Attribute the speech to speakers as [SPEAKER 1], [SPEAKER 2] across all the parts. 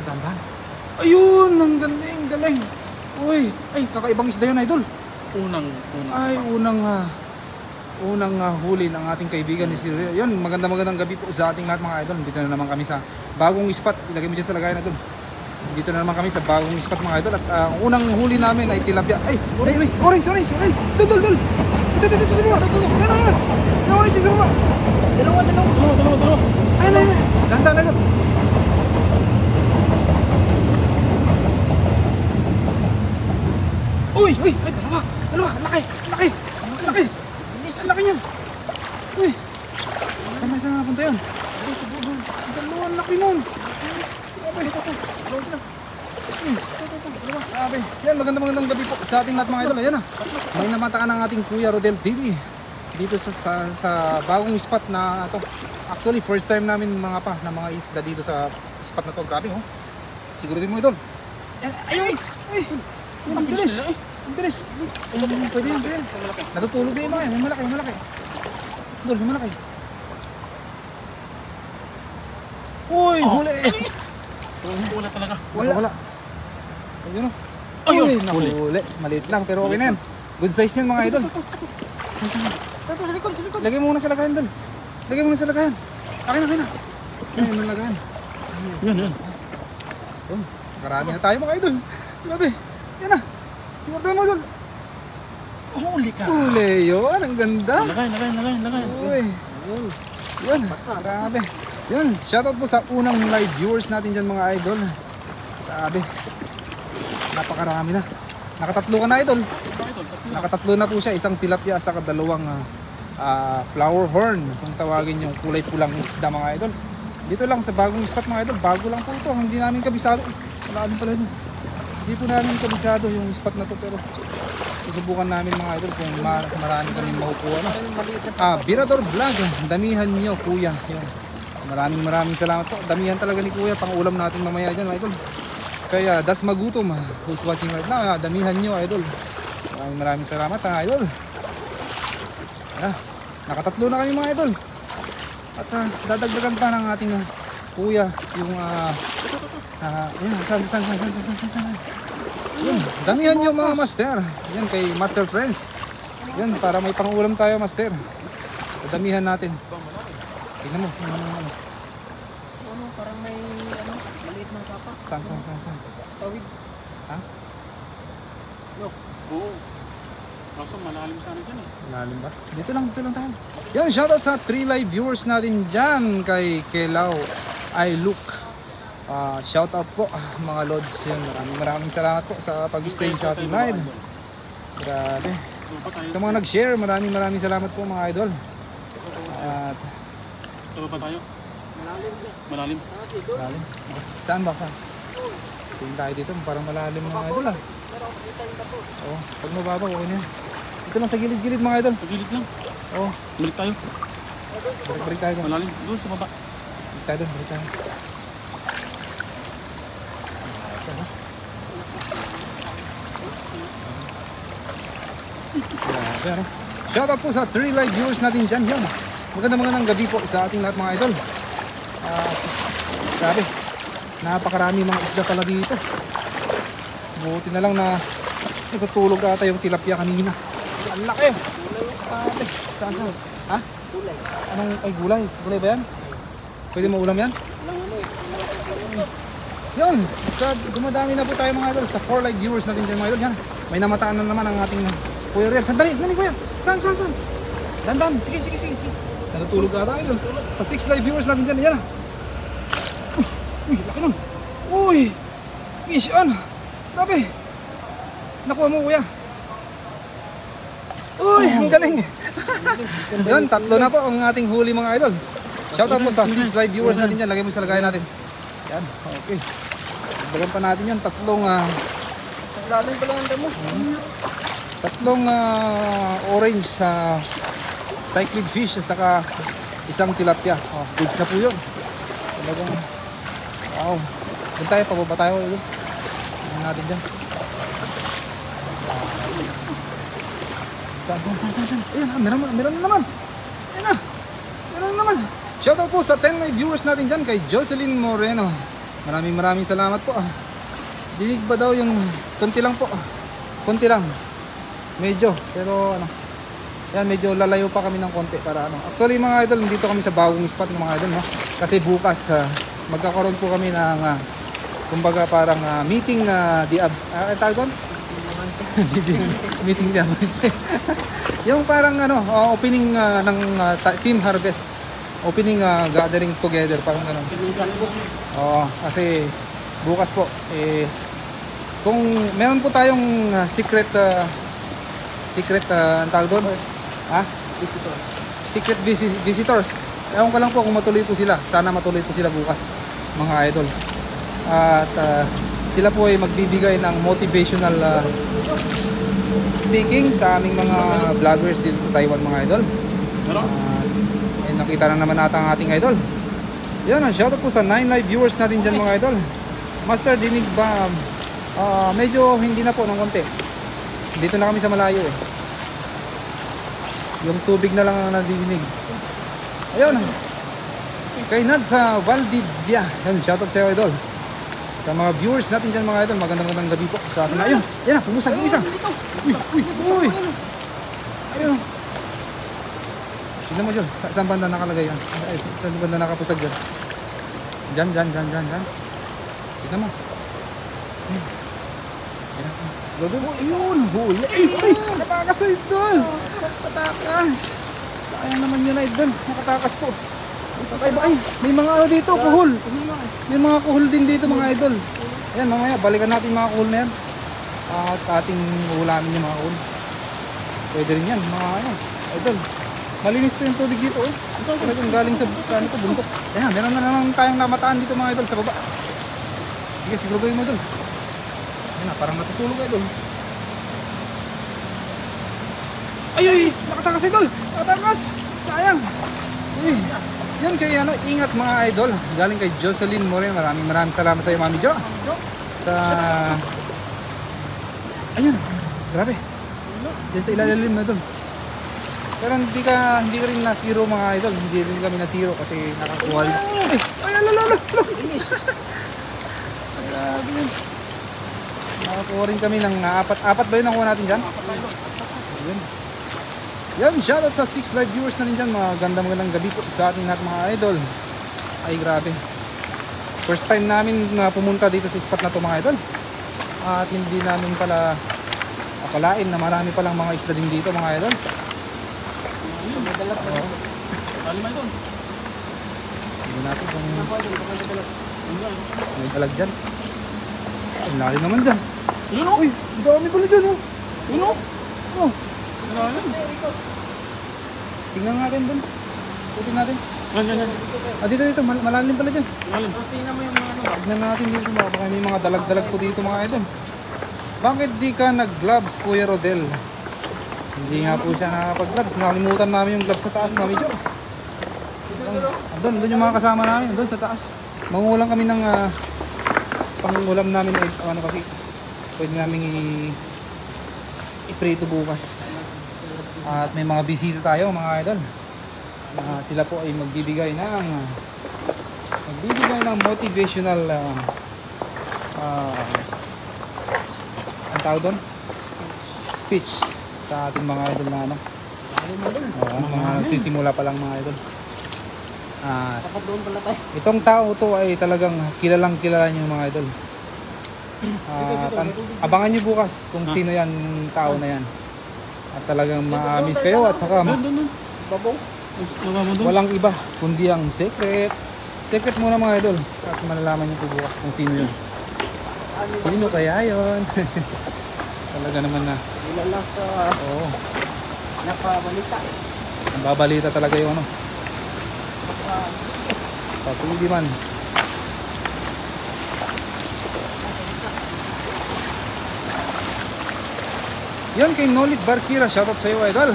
[SPEAKER 1] Dahan-dahan. Ayun, ang galing, galing. Uy, ay kakaibang isda yun, idol. Unang huli ng ating kaibigan ni Sir. Yun, magandang gabi po sa ating lahat mga idol. Dito na naman kami sa bagong spot. Ilagay mo dyan sa lagayan, idol. Dito na naman kami sa bagong spot mga idol. At unang huli namin ay tilapia. Ay, orange. Ay, dul. Ito sa baba. Yan. Yung orange sa baba. Dalawa. Ayun. Dahan-dahan, idol. Uy, ay, dalawa. Laki. Laki niyan. Uy. Saan napunta yun? Dalawa, laki nun. Grabe. Yan, magandang gabi po sa ating lahat mga idol. Ayan na. May namatakan ng ating Kuya Rodel TV. Dito sa bagong spot na ito. Actually, first time namin mga isda dito sa spot na to. Grabe, oh. Siguro din mo idol. Ayun. Ang bilis. Ayun, pwede yan. Natutulog din yung mga yan. Yung malaki. Dol, yung malaki. Uy, huli.
[SPEAKER 2] Wala talaga.
[SPEAKER 1] Wala. Ayun, oh. Uy, nahuli. Maliit lang, pero okay na yan. Good size yan mga idol. Sa likod. Lagay mo muna sa lagayan, Dol. Akin na. Ayan yung lagayan.
[SPEAKER 2] Yan.
[SPEAKER 1] Karami na tayo mga idol. Grabe. Yan na. Sigurdo mo, Dol.
[SPEAKER 2] Huli ka.
[SPEAKER 1] Huli yun. Ang ganda.
[SPEAKER 2] Lagay.
[SPEAKER 1] Uy. Yun. Grabe. Yun. Shoutout po sa unang live viewers natin dyan mga idol. Grabe. Napakarami na. Nakatatlo ka na, idol. Nakatatlo na po siya. Isang tilapia sa dalawang flower horn. Kung tawagin yung kulay pulang isda mga idol. Dito lang sa bagong spot mga idol. Bago lang po ito. Hindi namin kabisado. Wala pala yun. Hindi po namin kabisado yung spot na to. Pero susubukan namin mga idol kung marami kami makukuha na. Birador Vlog. Damihan nyo kuya. Yun. Maraming salamat po. Damihan talaga ni kuya. Pang ulam natin mamaya dyan mga idol. Kaya Das Magutom who's watching right now. Damihan nyo idol. Maraming salamat idol. Nakatatlo na kami mga idol. At dadagdagan pa ng ating kuya yung saan. Yun, damihan nyo mga master. Yan kay Master Friends. Yan para may pangulam tayo master. Damihan natin. Tingnan mo.
[SPEAKER 3] Parang may maliit ng sapa.
[SPEAKER 1] Saan?
[SPEAKER 3] Tawid.
[SPEAKER 1] Ha?
[SPEAKER 2] No. Oo. Kaso malalim sana dyan eh.
[SPEAKER 1] Malalim ba? Dito lang tayo. Yan, shoutout sa 3 live viewers natin dyan kay Kelaw I Look. Shoutout po mga lods. Yan, maraming salamat po sa pag-stay sa ating live. Grabe. Sa mga nag-share, maraming salamat po mga idol. At
[SPEAKER 2] Tuwa pa tayo? Malalim.
[SPEAKER 1] malalim. Saan ba ka? Tingin tayo dito, parang malalim mga idol Oo, pag mababa, okay na yan. Dito lang sa gilid-gilid mga idol.
[SPEAKER 2] Sa gilid lang.
[SPEAKER 1] Oo,
[SPEAKER 2] Balik tayo.
[SPEAKER 1] balik tayo doon.
[SPEAKER 2] Malalim. Doon sa baba.
[SPEAKER 1] Balik tayo. Grabe, ano? Shoutout po sa 3 live viewers natin dyan. Yan. Magandang gabi po sa ating lahat mga idol. Grabe. Napakarami mga isda pala dito. Buti na lang na natutulog ata yung tilapia kanina. Ang laki. Grabe. Saan? Ha?
[SPEAKER 3] Gulay.
[SPEAKER 1] Anong ay gulay? Gulay ba yan? Pwede maulam yan? Yun. Dumadami na po tayo mga idol sa 4 live viewers natin dyan mga idol. Yan. May namataan na naman ang ating Kuya Riel. Sandali kuya. Saan? Dandan. Sige. Natutulog ata idol. Sa 6 live viewers natin dyan. Yan. Uy, laki nun. Uy. Fish on. Grabe. Nakuha mo kuya. Uy, ang galing. Yun, 3 na po ang ating huli mga idol. Shoutout po sa 6 live viewers natin dyan. Lagay mo sa lagayan natin. Yan, okay. Dagdagan pa natin yan. 3
[SPEAKER 3] Lalim pala ang damo.
[SPEAKER 1] 3 orange sa cyclid fish at saka isang tilapia. Goods na po yun. Talagang wow. Doon tayo, pababa tayo. Tignan natin dyan. Saan? Ayan, meron na naman. Ayan na. Meron na naman. Shoutout po sa 10 live viewers natin dyan kay Jocelyn Moreno. Maraming salamat po. Dinig ba daw yung konti lang po? Konti lang. Medyo. Pero ano. Yan, medyo lalayo pa kami ng konti para ano. Actually mga idol, nandito kami sa bagong spot ng mga idol, no? Kasi bukas magkakaroon po kami ng kumbaga parang meeting tawag doon? Meeting di Avanse. Yung parang ano, opening ng Team Harvest. Opening gathering together, parang gano'n. Oo, kasi bukas po kung meron po tayong secret ang tawag doon,
[SPEAKER 3] Visitor.
[SPEAKER 1] secret visitors. Ewan ko lang po kung matuloy po sila. Sana matuloy po sila bukas, mga idol. At sila po ay magbibigay ng motivational speaking sa aming mga vloggers dito sa Taiwan, mga idol. Nakita na naman natin ang ating idol. Yan, shoutout po sa 9 live viewers natin dyan, mga idol. Master, dinig ba? Medyo hindi na po ng konti. Dito na kami sa malayo eh. Yung tubig na lang ang nadidinig. Ayun. Kay Nad sa Valdivia. Yan, shoutout sa iyo, idol. Sa mga viewers natin dyan, mga idol. Magandang gabi po sa atin. Ayun. Yan na, pumusag. Uy. Ayun. Tignan mo dyan, saan banda nakalagay yan? Ay, saan banda nakapusag dyan? Dyan. Tignan mo. Gago mo, ayun, huli. Ay, nakatakas na idol. Nakatakas. Sayang naman yun, idol. Nakatakas po. Ay, may mga ano dito, kuhol. May mga kuhol din dito, mga idol. Ayan, mamaya, balikan natin mga kuhol na yan. At ating ulamin yung mga kuhol. Pwede rin yan, mga ano, idol. Malinis po yung tubig dito, talagang galing sa ano to, bundok. Ayan, meron na naman tayong namataan dito, mga idol, sa baba. Sige, siguraduhin mo idol. Ayan na, parang natutulog idol. Ay, nakatakas idol. Nakatakas. Sayang. Uy, yan kay ano, ingat mga idol. Galing kay Jocelyn Moreno. Maraming salamat sa iyo, Mami Jo. Sa ayun, grabe. Yan sa ilalim na idol. Pero hindi ka rin na-zero, mga idol. Hindi rin kami na-zero kasi nakakuha rin. Ay, alala. Grabe yun. Nakakuha rin kami ng apat ba yun nakuha natin dyan? Yun. Yan, shoutout sa 6 live viewers na rin dyan. Magandang gabi po sa ating lahat, mga idol. Ay, grabe. First time namin pumunta dito sa spot na to, mga idol. At hindi namin pala akalain na marami palang mga isda din dito, mga idol.
[SPEAKER 2] Kalimay doon.
[SPEAKER 1] Hindi natin kung may dalag dyan. Ang lalim naman dyan.
[SPEAKER 2] Yun o?
[SPEAKER 1] Uy, ang dami pala dyan oh.
[SPEAKER 2] Yun o?
[SPEAKER 1] Oh,
[SPEAKER 2] Malalim.
[SPEAKER 1] tingnan natin dun. Putin natin.
[SPEAKER 2] Yan.
[SPEAKER 1] Dito, malalim pala dyan.
[SPEAKER 2] Malalim.
[SPEAKER 3] Tapos tingnan mo yung mga ano.
[SPEAKER 1] Tignan natin dito, baka may mga dalag-dalag po dito, mga idol. Bakit di ka nag-gloves, Kuya Rodel? Hindi nga po siya nakapag-gloves. Nakalimutan namin yung gloves sa taas, Mami Jo. Doon yung mga kasama namin, doon sa taas. Mangulang kami ng pangulam namin, ano kasi pwede namin i-prito bukas. At may mga bisita tayo, mga idol. Sila po ay magbibigay ng motivational ang tawag doon? Speech sa ating mga idol na ano. Mga nagsisimula pa lang, mga idol.
[SPEAKER 3] Dapat doon pala tayo.
[SPEAKER 1] Itong tao to ay talagang kilalang kilala niyo, mga idol. Abangan niyo bukas kung sino yan, tao na yan. At talagang ma-miss kayo at saka
[SPEAKER 2] Doon. Babaw.
[SPEAKER 1] walang iba kundi ang secret. Secret muna, mga idol. At malalaman niyo po bukas kung sino yun. Sino kaya yun? Talaga naman na.
[SPEAKER 3] Ilala sa
[SPEAKER 1] Oo.
[SPEAKER 3] napabalita.
[SPEAKER 1] Ang babalita talaga yung ano. Patuloy man. Yun kay Nolit Barkira, shoutout sa iyo, idol.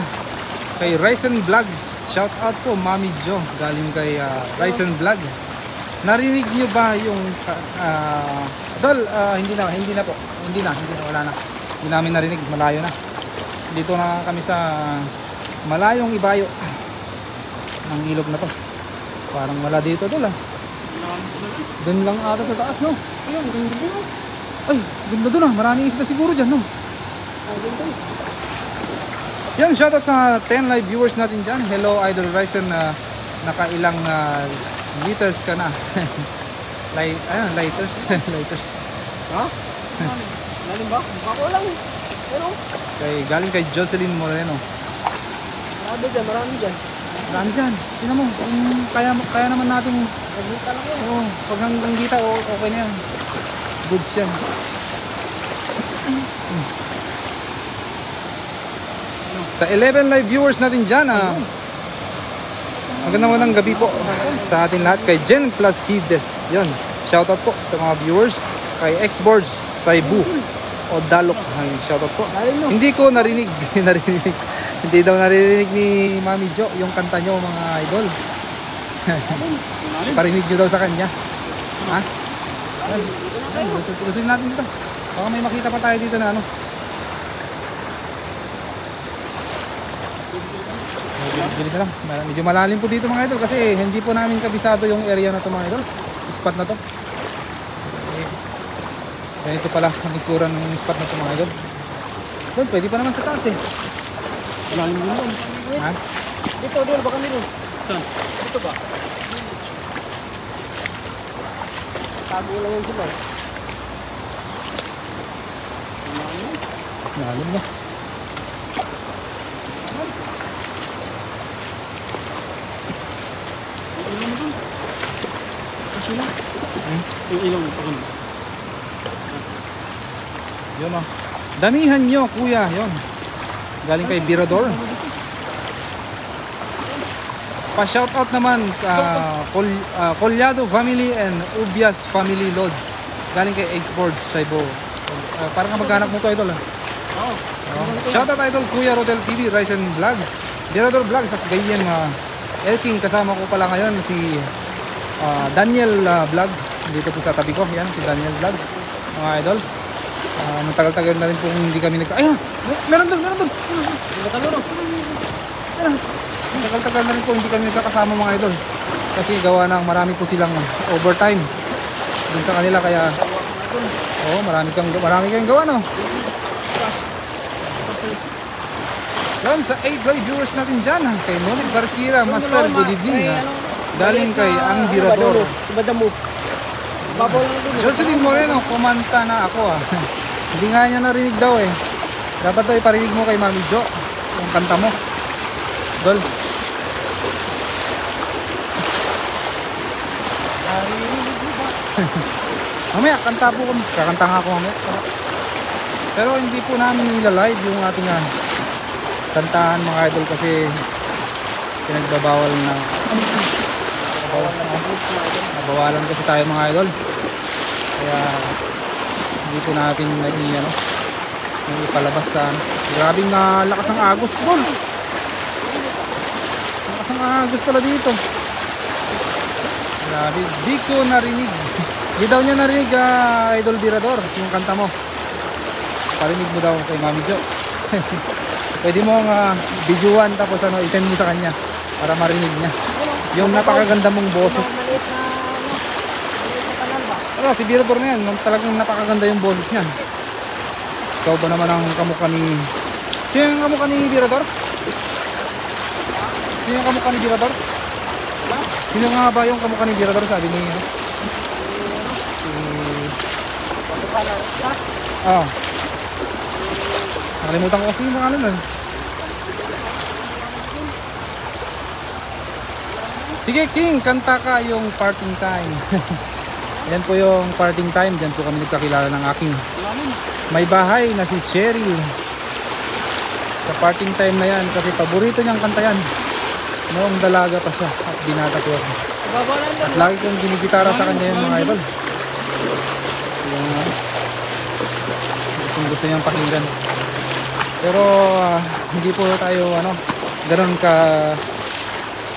[SPEAKER 1] Kay Ryzen Vlogs, shoutout po, Mami Jo, galing kay Ryzen Vlog. Narinig niyo ba yung idol, hindi na po. Hindi na, wala na. Hindi namin narinig, malayo na. Dito na kami sa malayong ibayo ng ilog na to. Parang wala dito, idol.
[SPEAKER 2] malalim po na rin.
[SPEAKER 1] Doon lang ata sa taas, no?
[SPEAKER 3] Ayun, ganda din oh.
[SPEAKER 1] Ay, ganda doon ah. Maraming isda siguro dyan, no?
[SPEAKER 3] Ang ganda.
[SPEAKER 1] Yan, shoutout sa 10 live viewers natin dyan. Hello, Idol Ryzen. Nakailang liters ka na. Lighters. Lighters.
[SPEAKER 3] Ha? Lalim ba? Bako lang. Pero,
[SPEAKER 1] Galing kay Jocelyn Moreno.
[SPEAKER 3] marami dyan, marami dyan.
[SPEAKER 1] Marami dyan. Tingnan mo, kaya naman natin.
[SPEAKER 3] Nagbuka lang yun.
[SPEAKER 1] Oo, pag hanggang kita, okay na yan. Goods yan. Sa 11 live viewers natin dyan, magandang magandang gabi po sa ating lahat. Kay Jen plus Cides. Yun, shoutout po sa mga viewers. Kay Xboards, Saibu, o Dalok. Shoutout po. Hindi ko narinig. Hindi daw narinig ni Mami Jo yung kanta nyo, mga idol.
[SPEAKER 2] Malalim.
[SPEAKER 1] Parinig nyo daw sa kanya. Ha? Lusin natin dito. Baka may makita pa tayo dito na ano. Bili na lang. Medyo malalim po dito mga idol kasi hindi po namin kabisado yung area na to mga idol. Spot na to. Ganito pala ang itsura ng spot na to mga idol. Doon, pwede pa naman sa taas eh.
[SPEAKER 2] Malalim din doon.
[SPEAKER 1] Ha?
[SPEAKER 3] Dito, baka meron.
[SPEAKER 2] Saan?
[SPEAKER 3] Dito ba? Tago lang yun sila.
[SPEAKER 2] Malalim.
[SPEAKER 1] Malalim na.
[SPEAKER 2] Yung ilaw mo doon.
[SPEAKER 1] Kasi lang.
[SPEAKER 2] Yung ilaw mo pa kami.
[SPEAKER 1] Yun o. Damihan nyo kuya. Yun. Galing kay Birador. Pa-shoutout naman Collado family and Ubias family Lodge. Galing kay Xboards, Saibo. Parang kamag-anak mo to idol ah.
[SPEAKER 2] Oo.
[SPEAKER 1] Shoutout idol Kuya Rodel TV, Rise and Vlogs, Birador Vlogs at ganyan Elking. Kasama ko pala ngayon si Daniel Vlog. Dito po sa tabi ko. Yan, si Daniel Vlog. Mga idol. Matagal-tagal na rin po hindi kami ayun! Meron doon! Ayun! Matagal-tagal na rin po hindi kami nagkakasama mga idol. Kasi gawa ng marami po silang overtime dun sa kanila kaya marami kayong gawa no? Yan sa 8 live viewers natin dyan kay Nonit Barkira, Master, good evening galing kay Ang Birador.
[SPEAKER 3] Ibada mo. Babaw lang dun.
[SPEAKER 1] Jocelyn Moreno, kumanta na ako Hindi nga niya narinig daw eh. Dapat daw iparinig mo kay Mami Jo yung kanta mo. Dol. Mamaya, kanta po kami. Kakanta nga ako mamaya. Pero hindi po namin nila-live yung ating kantahan mga idol kasi pinagbabawal na. Nabawalan kasi tayo mga idol. Kaya hindi po natin may ipalabas sa grabing lakas ng agos Dol. Lakas ng agos pala dito. Grabe, di ko narinig. Di daw niya narinig Idol Birador yung kanta mo. Parinig mo daw kay Mami Jo. Pwede mo videoan tapos i-send mo sa kanya para marinig niya yung napakaganda mong boses. Si Birador na yan, talagang napakaganda yung boses niyan. Ikaw ba naman ang kamukha ni... Sino yung kamukha ni Birador? Sino yung kamukha ni Birador? Sino nga ba yung kamukha ni Birador? Sabi ni... Nakalimutan ko kasi yung pangalan nun. Sige King, kanta ka yung parting time. Yan po yung parting time. Diyan po kami nagkakilala ng aking may bahay na si Cheryl. Sa parting time na yan kasi paborito niyang kanta yan noong dalaga pa siya at binata ko ako. At lagi kong ginigitara sa kanya yung mga idol. Kung gusto niyang pakinggan. Pero hindi po tayo ganoon ka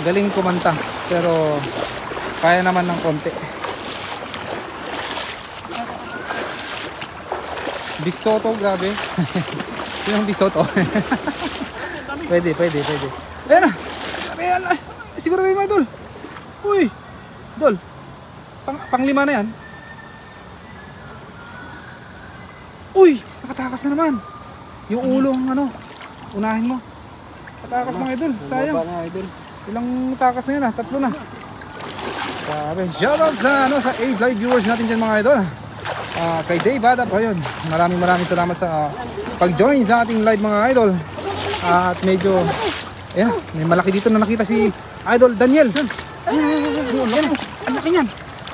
[SPEAKER 1] galing kumanta. Pero kaya naman ng konti. Big Soto, grabe. Sino ang Big Soto? Pwede. Ayan na. Ayan na. Siguro kayo mga idol. Uy. Dol. Pang-5 na yan. Uy! Nakatakas na naman. Yung ulong ano, unahin mo. Nakatakas mga idol, sayang.
[SPEAKER 3] Baba na, idol.
[SPEAKER 1] Ilang takas na yun 3 na. Sabi, shoutout sa, sa 8 live viewers natin dyan mga idol. Kay Dave Adap, ayun. Maraming salamat sa pag-join sa ating live mga idol. At medyo, ayan, may malaki dito na nakita si Idol Daniel. Ayan, ang laki niyan.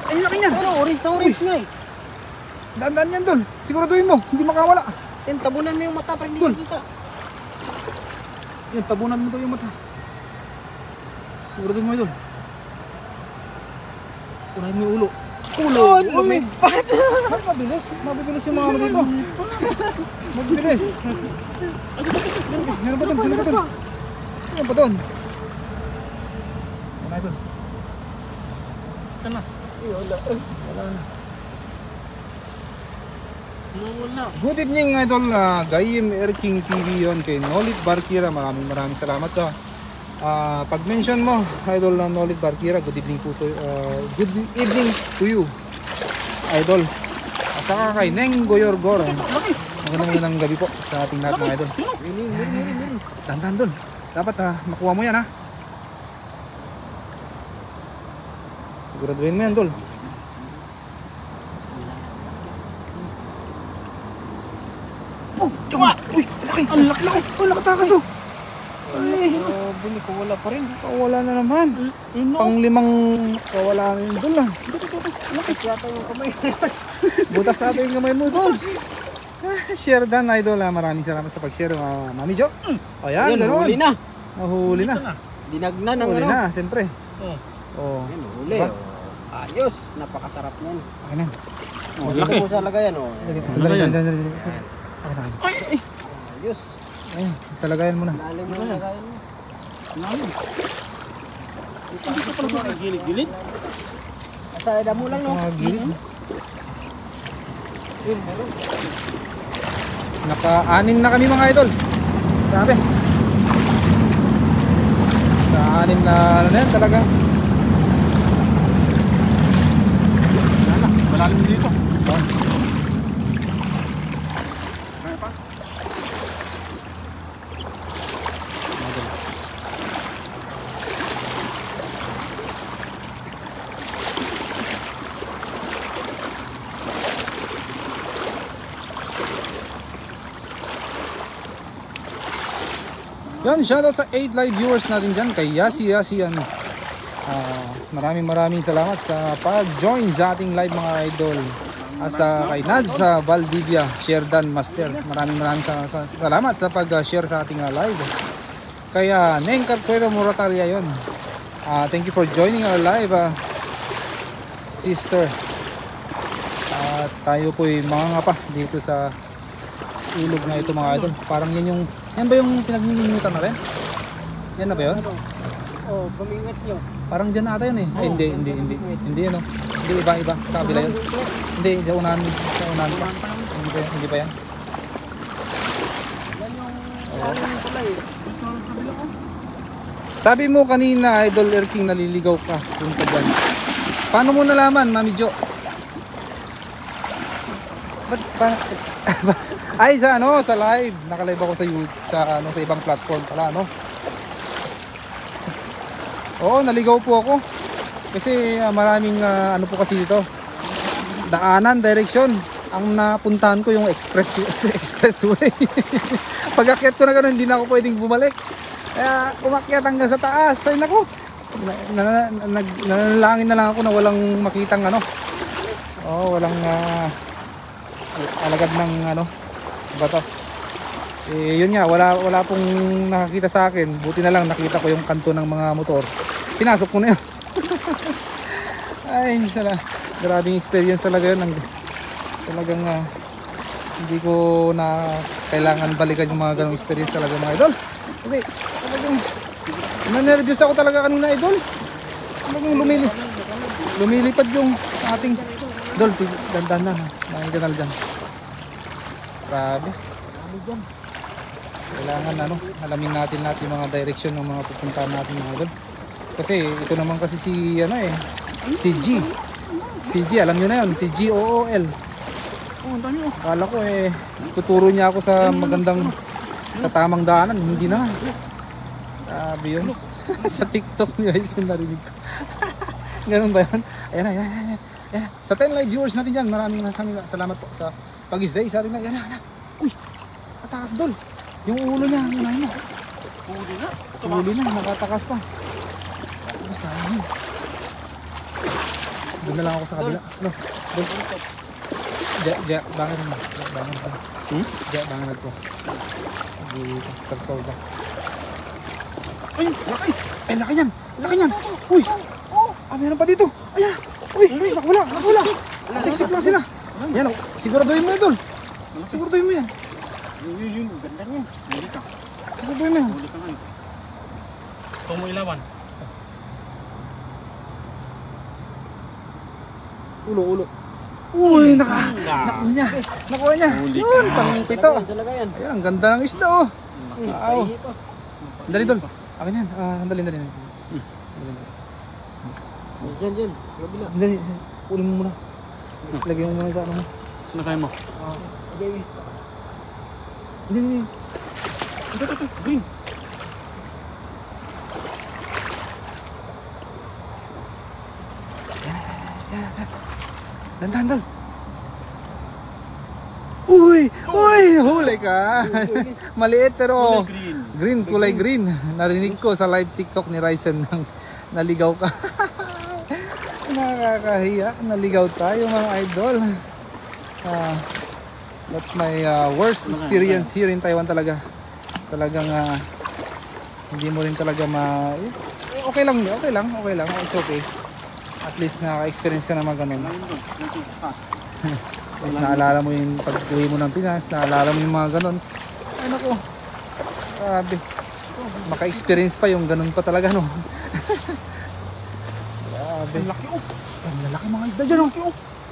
[SPEAKER 1] Ang laki niyan.
[SPEAKER 3] Ano, orange na orange nga eh.
[SPEAKER 1] Daan yan dol. Siguraduhin mo, hindi makawala.
[SPEAKER 3] Yan, tabunan mo yung mata para hindi
[SPEAKER 1] Dun.
[SPEAKER 3] makita.
[SPEAKER 1] Yan, tabunan mo daw yung mata. Siguraduhin mo idol. Unahin mo yung ulo. Ulo!
[SPEAKER 3] Lumipad!
[SPEAKER 1] Mabilis. Mabibilis yung mga ano dito. Mabibilis. Meron ba doon? Meron ba doon? Meron ba doon? Wala doon.
[SPEAKER 2] Saan na?
[SPEAKER 1] Wala na.
[SPEAKER 2] Wala.
[SPEAKER 1] Good evening idol, Gayim Air King TV yon kay Nolit Barkira. Maraming salamat sa pag-mention mo idol na Nolit Barkira. Good evening po to, good evening to you idol. At saka kay Neng Goyorgor. Magandang gabi po sa ating lahat mga idol. Dahan-dahan dol. Dapat makuha mo yan ha. Siguraduhin mo yan dol. Tama! Uy! Laki! Ang laki! Oh, nakatakas oh! Ay!
[SPEAKER 3] Grabe, wala pa rin.
[SPEAKER 1] Wala na naman. Pang-5 kawala na yun dol ah.
[SPEAKER 3] Laki yata yung kamay.
[SPEAKER 1] Butas sa ating kamay mo dols. Share dan idol ah. Maraming salamat sa pag-share Mami Jo. O yan,
[SPEAKER 3] Yan,
[SPEAKER 1] ganoon.
[SPEAKER 3] huli na.
[SPEAKER 1] Huli na.
[SPEAKER 3] Dinagnan ng
[SPEAKER 1] Huli
[SPEAKER 3] ano.
[SPEAKER 1] na, siyempre.
[SPEAKER 2] Oh.
[SPEAKER 1] Oh.
[SPEAKER 3] Yan, huli.
[SPEAKER 1] Diba?
[SPEAKER 3] Oh. Ayos, napakasarap niyan.
[SPEAKER 1] Okay na.
[SPEAKER 3] Oh,
[SPEAKER 2] Laki.
[SPEAKER 3] dito po sa lagayan, oh.
[SPEAKER 1] Sandali,
[SPEAKER 2] yan?
[SPEAKER 1] sandali. Okay na.
[SPEAKER 3] Ayos.
[SPEAKER 1] Ayun, sa lagayan mo na.
[SPEAKER 3] Lalim mo yung lagayan mo.
[SPEAKER 2] Lalim. Hindi ka pala ba gilid-gilid?
[SPEAKER 3] Sa damo lang,
[SPEAKER 1] Sa
[SPEAKER 3] no?
[SPEAKER 1] mga gilid.
[SPEAKER 3] Yun, meron.
[SPEAKER 1] Naka-6 na kami mga idol. Grabe. Sa 6 na ano na yan talaga.
[SPEAKER 2] Malalim dito.
[SPEAKER 1] Yan, shoutout sa 8 live viewers natin dyan. Kay Yasi ano. Maraming salamat sa pag-join sa ating live mga idol. Sa kay Nads sa Valdivia, Sherdan Master. Maraming salamat sa pag-share sa ating live. Kaya Neng Cartuero Moratalia yon. Thank you for joining our live sister. Tayo po'y mga pa dito sa ilog na ito mga idol. Parang yan ba yung pinaglilimutan natin? Yan na ba yun?
[SPEAKER 3] Oh, pamingat nyo.
[SPEAKER 1] Parang dyan ata yun eh. Ay, hindi ano. Hindi iba. Sa kabila yun. Hindi, sa unahan pa. Hindi pa yan.
[SPEAKER 3] Yan yung ano pala eh.
[SPEAKER 1] Sabi mo kanina, Idol Erking, naliligaw ka. Punta dyan. Paano mo nalaman, Mami Jo? Ay, sa live. Naka-live ako sa ibang platform pala, Oo, naligaw po ako. Kasi maraming ano po kasi dito. Daanan, direction. Ang napuntahan ko yung expressway. Pag-akyat ko na gano'n, hindi na ako pwedeng bumalik. Kaya umakyat hanggang sa taas. Ay naku. Nanalangin na lang ako na walang makitang walang alagad ng batas. Yun nga, wala pong nakakita sa akin. Buti na lang nakita ko yung kanto ng mga motor. Pinasok ko na yun. Ay, grabing experience talaga yun. Talagang hindi ko na kailangan balikan yung mga ganong experience talaga mga idol. Kasi talagang na-nervous ako talaga kanina idol. Talagang lumilipad yung ating idol. Dandan na. Mga kanal dyan. Grabe. Kailangan alamin natin yung mga direction ng mga pupuntahan natin mga idol. Kasi ito naman kasi si G. Si G, alam nyo na yun, si GOOL.
[SPEAKER 2] Oh, ang dami oh.
[SPEAKER 1] Akala ko tuturo niya ako sa magandang, sa tamang daanan, hindi na. Grabe yun. Sa TikTok niya yung narinig ko. Ganun ba yun? Ayan na, ayan na, ayan na. Sa 10 live viewers natin dyan, maraming salamat po sa pag-isday sa atin na. Ayan na, ayan na. Uy, tatakas doon. Yung ulo niya, yung unahin mo.
[SPEAKER 2] Huli na.
[SPEAKER 1] Huli na, nakatakas pa. Ano sayang yun? Doon na lang ako sa kabila. Ano? Doon. Bangan mo. Bangan mo. Bangan ko. Dito, tarsol ba? Ay, laki! Ay, laki niyan! Laki niyan! Uy! Meron pa dito! Ayan! Uy! Nakawala! Nakawala! Siksik lang sila! Ayan o! Siguraduhin mo yan, Dol! Siguraduhin mo yan!
[SPEAKER 2] Yun, ganda niyan. Huli ka.
[SPEAKER 1] Siguraduhin mo yan!
[SPEAKER 2] Huli ka ngayon. Ito mo ilawan.
[SPEAKER 1] Ulo! Uy! Nakuha niya! Nakuha niya! Yun! Pang-pito!
[SPEAKER 3] Sa lagayan.
[SPEAKER 1] Ayan, ang ganda ng isda oh! Wow!
[SPEAKER 3] Pahihi pa.
[SPEAKER 1] Dali, Dol! Akin yan! Dali!
[SPEAKER 3] Diyan. Kabila.
[SPEAKER 1] Dali! Kunin mo muna! Lagyan mo muna sa ano mo!
[SPEAKER 2] Sinakay mo.
[SPEAKER 3] Okay.
[SPEAKER 1] Dali!
[SPEAKER 2] Ito. Green.
[SPEAKER 1] Dandan, Dol! Uy! Huli ka! Maliit pero kulay green. Narinig ko sa live TikTok ni Ryzen nang naligaw ka. Nakakahiya. Naligaw tayo mga idol. That's my worst experience here in Taiwan talaga. Talagang hindi mo rin talaga okay lang. It's okay. At least naka-experience ka na mag-ganon. At least naalala mo yung pag-uwi mo ng Pinas, naalala mo yung mga ganon. Ay naku, grabe. Maka-experience pa yung ganon pa talaga, no? Grabe.
[SPEAKER 2] Ang laki oh.
[SPEAKER 1] Ang lalaki mga isda dyan, oh.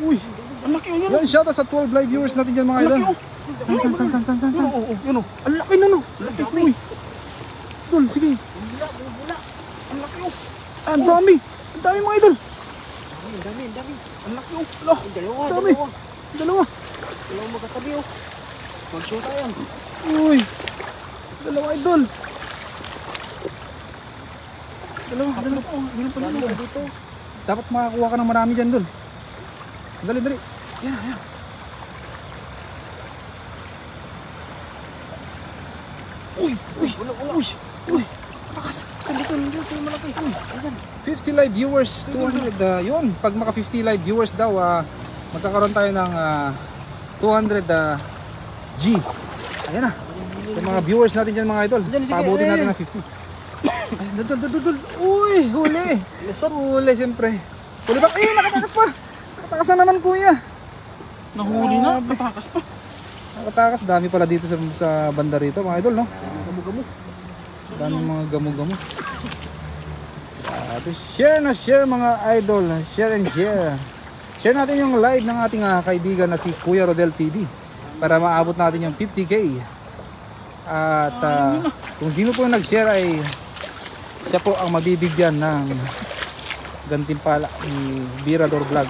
[SPEAKER 1] Uy,
[SPEAKER 2] Ang laki oh. Yan
[SPEAKER 1] yan, shoutout sa 12 live viewers natin dyan mga idol. San?
[SPEAKER 2] Yun oh.
[SPEAKER 1] Ang laki na, no? Uy. Dol, sige.
[SPEAKER 2] Ang laki oh.
[SPEAKER 1] Ang dami mga idol.
[SPEAKER 3] Ang dami.
[SPEAKER 2] Ang laki oh.
[SPEAKER 3] Dalawa.
[SPEAKER 1] Dalawa.
[SPEAKER 3] Dalawang magkatabi oh. Mag-shoot tayo.
[SPEAKER 1] Uy. Dalawa idol. Dalawa.
[SPEAKER 2] Meron pa
[SPEAKER 3] Dami dito.
[SPEAKER 1] Dapat makakuha ka ng marami dyan, Dol. Dali. Yan. Uy. Takas.
[SPEAKER 3] Dito yung malaki. Ayan.
[SPEAKER 1] 50 live viewers, 200. Yun, pag maka 50 live viewers daw, magkakaroon tayo ng 200 G. Ayan na. Yung mga viewers natin dyan mga idol,
[SPEAKER 3] Dyan, sige,
[SPEAKER 1] paabutin natin ng 50. Ay, dul. Uy, huli. Huli siyempre. Huli ba? Nakatakas pa. Nakatakas na naman kuya.
[SPEAKER 2] Nahuli na. Patakas pa.
[SPEAKER 1] Nakatakas, dami pala dito sa banda rito mga idol, no?
[SPEAKER 3] Gamo-gamo.
[SPEAKER 1] Dami mga gamo-gamo. Share mga idol. Share and share. Share natin yung live ng ating kaibigan na si Kuya Rodel TV para maabot natin yung 50k. At kung sino po yung nag-share ay siya po ang mabibigyan ng gantimpala ni Birador Vlog.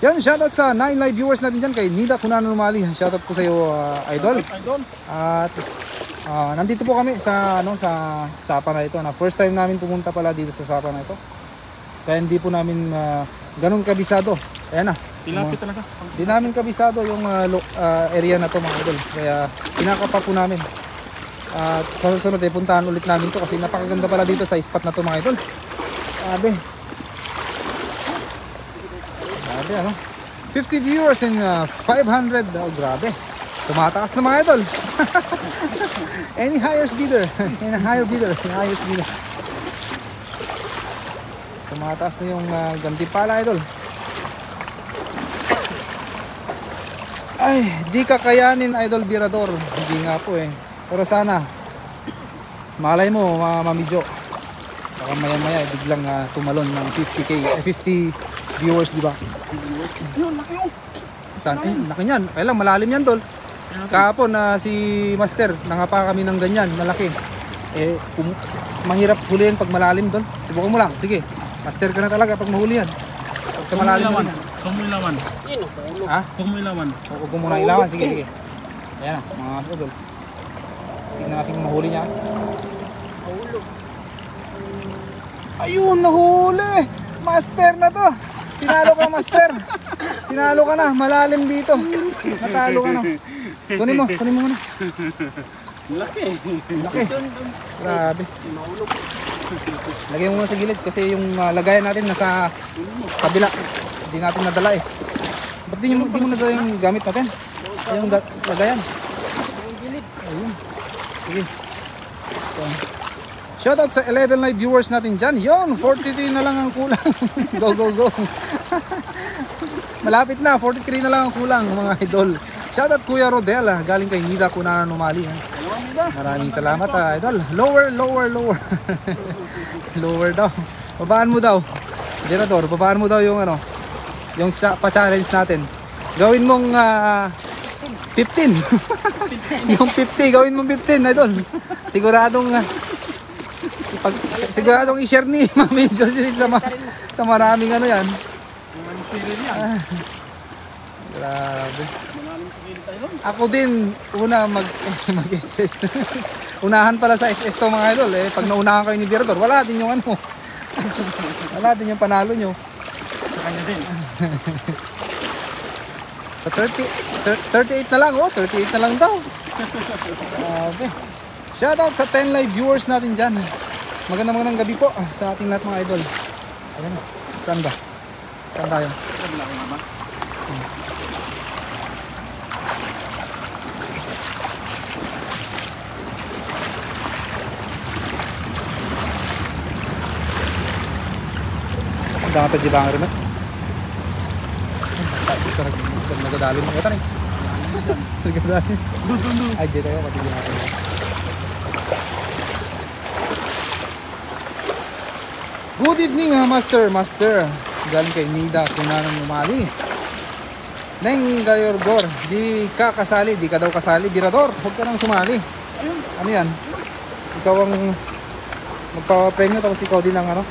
[SPEAKER 1] Yan, shoutout sa 9 live viewers natin dyan kay Nida Kunano Numali. Shoutout po sa iyo, idol. At nandito po kami sa Sapa na ito. First time namin pumunta pala dito sa Sapa na ito. Kaya hindi po namin ganun kabisado. Ayan na.
[SPEAKER 2] Tilapia talaga.
[SPEAKER 1] Hindi namin kabisado yung area na to mga idol. Kaya kinakapa po namin. At sa susunod puntahan ulit namin to kasi napakaganda pala dito sa spot na to mga idol. Grabe ano. 50 viewers and 500. Oh, grabe. Tumataas na mga idol. Any highest bidder. Tumataas na yung gantimpala idol. Ay, di kakayanin idol Birador. Hindi nga po Pero sana malay mo mamidyo. Baka maya biglang tumalon ng 50k, 50 viewers, di ba?
[SPEAKER 2] Yun, laki oh.
[SPEAKER 1] Saan? Laki niyan. Kaya lang malalim yan, Dol. Kahapon si Master, nangapa kami ng ganyan, malaki. Mahirap huliin pag malalim, Dol. Subukan mo lang. Sige. Master ka na talaga pag mahuli yan. Sa malalim na rin.
[SPEAKER 2] Huwag mo ilawan.
[SPEAKER 3] Yun, hulog.
[SPEAKER 1] Ha?
[SPEAKER 2] Huwag mo ilawan.
[SPEAKER 1] Huwag mo muna ilawan. Sige, sige. Ayan na, mga idol. Tingnan natin kung mahuli niya.
[SPEAKER 3] Hulog.
[SPEAKER 1] Ayun, nahuli! Master na to! Tinalo ka, master! Tinalo ka na, malalim dito. Natalo ka na. Kunin mo muna.
[SPEAKER 2] Laki.
[SPEAKER 1] Laki. Grabe.
[SPEAKER 3] Mahulog.
[SPEAKER 1] Lagay mo muna sa gilid kasi yung lagayan natin nasa kabila. Hindi natin nadala eh. Ba't di mo nadala yung gamit natin? Yung lagayan.
[SPEAKER 3] Yung gilid.
[SPEAKER 1] Ayun. Sige. So, shoutout sa 11 live viewers natin dyan. Yun, 43 na lang ang kulang. Go, go, go. Malapit na, 43 na lang ang kulang mga idol. Shoutout Kuya Rodel, galing kay Nida Kunanan Numali. Maraming salamat idol. Lower. Lower daw. Babaan mo daw. Generador, babaan mo daw yung ano, yung pa-challenge natin. Gawin mong 15. Yung 50, gawin mong 15 idol. Siguradong i-share ni Mami Jocelyn sa maraming ano yan. Grabe. Ako din una mag-SS. Unahan pala sa SS to mga idol eh. Pag naunahan kayo ni Virador, wala din yung ano. Wala din yung panalo nyo.
[SPEAKER 2] Sa kanya din.
[SPEAKER 1] Sa 38 na lang, 38 na lang daw. Grabe. Shoutout sa 10 live viewers natin dyan. Magandang gabi po sa ating lahat mga idol. Ayan, saan ba? Saan tayo? Dapat di ba ang rin? Nagadali mo ito rin. Nagadali. Ay, di tayo. Pati di natin. Good evening Master. Galing kay Nida Kunanan Numali. Neng Gayorgor, di ka kasali, di ka daw kasali. Virador, huwag ka nang sumali. Ano yan? Ikaw ang magpa-premyo tapos ikaw din ang ano.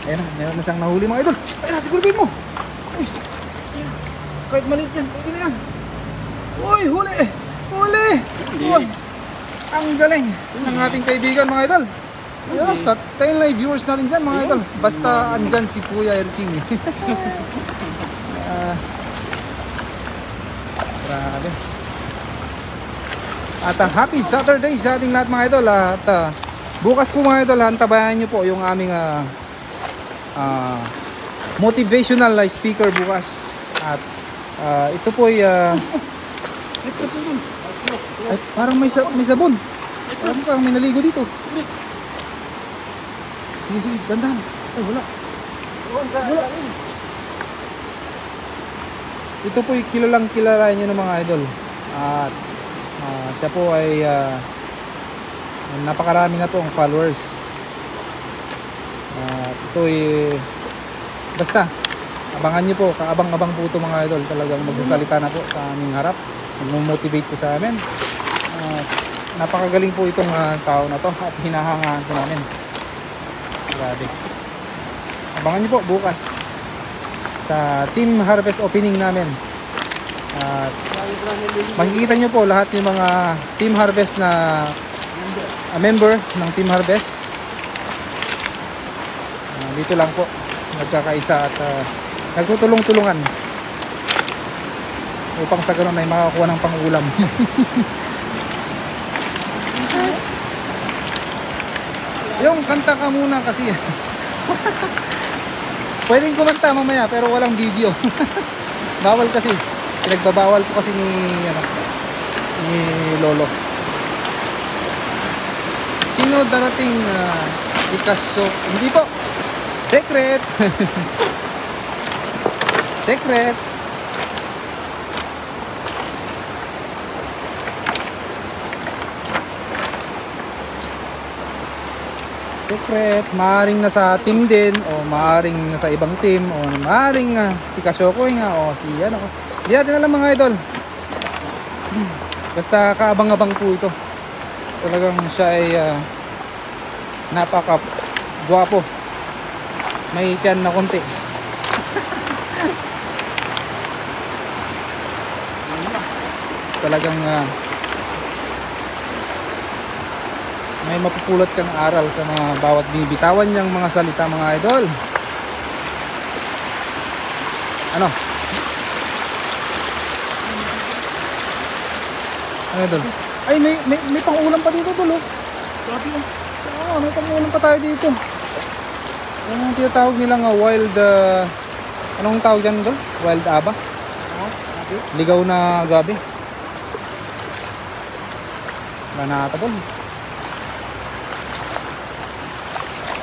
[SPEAKER 1] Ayan na, meron na siyang nahuli mga idol. Ayan na, siguraduhin mo. Uy, kahit maliit yan, pwede na yan. Uy, huli. Uy, ang galing ng ating kaibigan mga idol. Ayan, sa 10 live viewers natin dyan mga idol. Basta andyan si Kuya Erking. Grabe. At happy Saturday sa ating lahat mga idol. At bukas po mga idol, antabayan nyo po yung aming motivational speaker bukas. At ito po ay parang may sabon. Parang may naligo dito. Sige, dandan. Ay, wala. Ito po ay kilalang kilala nyo ng mga idol. At siya po ay napakarami na po ang followers. Ito ay basta abangan nyo po, kaabang-abang po ito mga idol. Talagang magsasalita na po sa aming harap, mag-motivate po sa amin. Napakagaling po itong tao na to at hinahangaan po namin. Grabe. Abangan nyo po bukas sa Team Harvest opening namin. At makikita nyo po lahat yung mga Team Harvest na member ng Team Harvest. Dito lang po nagkakaisa at nagtutulong-tulungan upang sa ganun ay makakuha ng pang-ulam. Yung kanta ka muna kasi. Pwedeng kumanta mamaya pero walang video. Bawal kasi. Pinagbabawal po kasi ni Lolo. Sino darating Picasso? Hindi po. Secret. Secret. Secret, maaring nasa team din o maaring nasa ibang team o maaring si Kasyokoy nga o si ano. Hindi natin alam mga idol. Basta kaabang-abang po ito. Talagang siya ay napaka-gwapo. may tiyan na konti. Talagang may mapupulot kang aral sa mga bawat binibitawan niyang mga salita, mga idol. Ano? Ano idol? Ay, may pang-ulam pa dito, tol, oh.
[SPEAKER 2] Grabe oh.
[SPEAKER 1] Oo, may pang-ulam pa tayo dito. Yan ang tinatawag nilang wild, anong tawag dyan, tol? Wild aba? Ligaw na gabi. Banata, tol.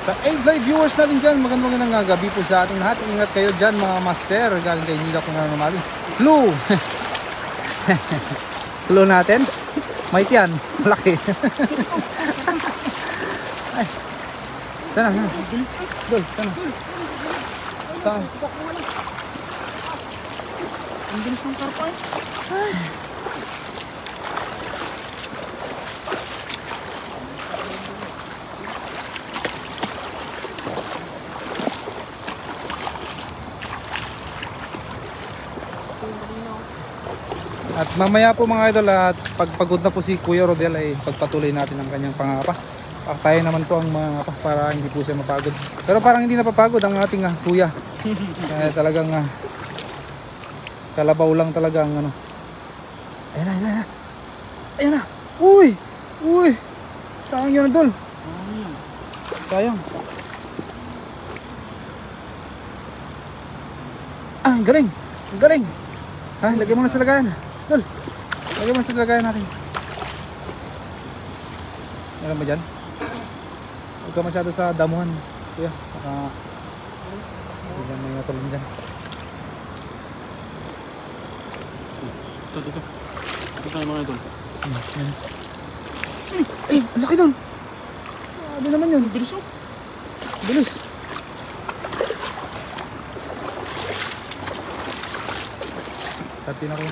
[SPEAKER 1] Sa 8 live viewers natin dyan, magandang gabi po sa ating lahat. Ingat kayo dyan, mga master. Galing kay Nila kung ano naman. Clue! Clue natin. May tiyan. Malaki. Ay. Sana. Dol, sana. Saan?
[SPEAKER 2] Ang bilis ng karpa eh.
[SPEAKER 1] Ay. At mamaya po mga idol, at pagpagod na po si Kuya Rodel ay pagpatuloy natin ang kanyang pangapa. Tayo naman po ang mangapa para hindi po siya mapagod. Pero parang hindi napapagod ang ating kuya. Talagang kalabaw lang talaga ang ano. Ayan na, ayan na. Ayan na. Uy! Uy! Sayang yun, idol. Sayang. Ah, ang galing. Ang galing. Ha, lagay mo na sa lagayan. Dol, lagay mo sa lagayan natin. Meron ba dyan? Huwag ka masyado sa damuhan. Kuya, baka bigyan may matulong dyan.
[SPEAKER 2] Ito. Ito tayo mga idol.
[SPEAKER 1] Yan. Ay, ang laki doon. Sabi naman yun.
[SPEAKER 2] Bilis oh.
[SPEAKER 1] Bilis. Tati na ko.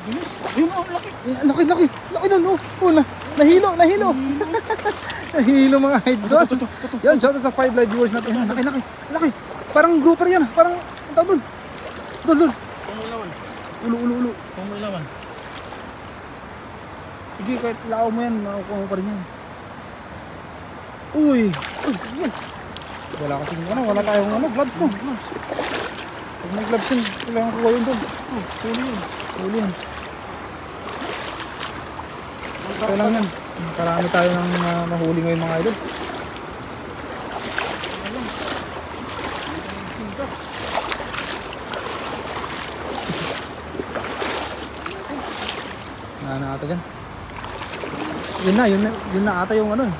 [SPEAKER 2] Bilis. Ayun oh, laki.
[SPEAKER 1] Eh, laki doon. Oh, nahilo. Nahilo mga idol.
[SPEAKER 2] Ito.
[SPEAKER 1] Yan, shout out sa 5 live viewers natin. Yan, laki. Parang grouper yan. Parang, ang tawag doon. Dol.
[SPEAKER 2] Pangulawan.
[SPEAKER 1] Ulo.
[SPEAKER 2] Pangulawan.
[SPEAKER 1] Sige, kahit lao mo yan, makukuha mo pa rin yan. Uy. Wala kasing wala tayong gloves no. Pag may gloves yun, kailangan kuha yun doon. Huli yan. Ito lang yan. Karami tayo ng nahuli ngayon mga idol. Na ata dyan. Yun na ata yung ano eh.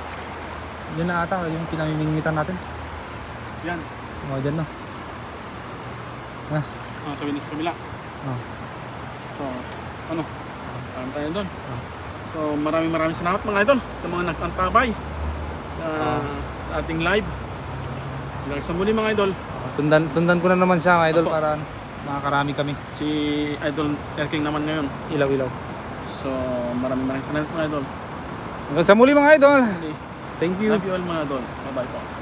[SPEAKER 1] Yun na ata yung pinamimingwitan natin.
[SPEAKER 2] Yan.
[SPEAKER 1] Mga dyan no.
[SPEAKER 2] Kami na sa kabila. So, ano? Parang tayo doon. So, maraming salamat mga idol sa mga nagtantabay sa ating live. Hanggang sa muli mga idol.
[SPEAKER 1] Sundan ko na naman siya mga idol.
[SPEAKER 2] Opo.
[SPEAKER 1] Para makakarami kami.
[SPEAKER 2] Si Idol Erking naman ngayon.
[SPEAKER 1] Ilaw.
[SPEAKER 2] So, maraming salamat mga idol.
[SPEAKER 1] Hanggang sa muli mga idol.
[SPEAKER 2] Muli.
[SPEAKER 1] Thank you.
[SPEAKER 2] Love you all mga idol. Bye-bye po.